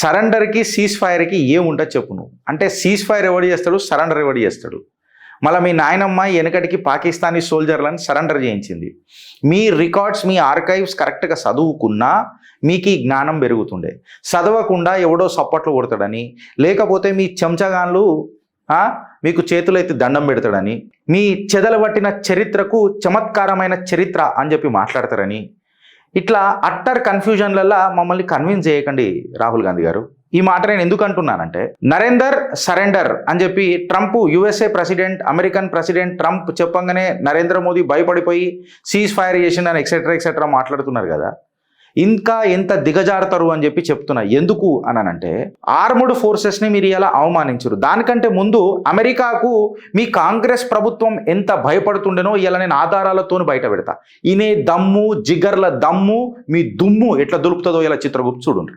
సరెండర్కి seize ఫైర్కి ఏముంటుంది చెప్పు నువ్వు. అంటే సీజ్ ఫైర్ ఎవడు చేస్తాడు, సరెండర్ ఎవడు చేస్తాడు. మళ్ళీ మీ నాయనమ్మ వెనకటికి పాకిస్తానీ సోల్జర్లను సరెండర్ చేయించింది. మీ రికార్డ్స్, మీ ఆర్కైవ్స్ కరెక్ట్గా చదువుకున్నా మీకు ఈ జ్ఞానం పెరుగుతుండే. చదవకుండా ఎవడో సప్పట్లు కొడతాడని, లేకపోతే మీ చెంచగాన్లు మీకు చేతులైతే దండం పెడతాడని, మీ చెదలు పట్టిన చరిత్రకు చమత్కారమైన చరిత్ర అని చెప్పి మాట్లాడతారని, ఇట్లా అట్టర్ కన్ఫ్యూజన్లల్లో మమ్మల్ని కన్విన్స్ చేయకండి రాహుల్ గాంధీ గారు. ఈ మాట నేను ఎందుకు అంటున్నానంటే, నరేందర్ సరెండర్ అని చెప్పి Trump, USA president, American president Trump చెప్పంగానే నరేంద్ర మోదీ భయపడిపోయి సీజ్ ఫైర్ చేసిందని ఎక్సెట్రా మాట్లాడుతున్నారు కదా. ఇంకా ఎంత దిగజారుతారు అని చెప్పి చెప్తున్నా. ఎందుకు అనంటే, ఆర్మ్డ్ ఫోర్సెస్ని మీరు ఇలా అవమానించరు. దానికంటే ముందు అమెరికాకు మీ కాంగ్రెస్ ప్రభుత్వం ఎంత భయపడుతుండేనో ఇలా నేను ఆధారాలతో బయట పెడతా. ఇనే దమ్ము, జిగర్ల దమ్ము, మీ దుమ్ము ఎట్లా దులుపుతుందో ఇలా చిత్రగుప్తు చూడండి.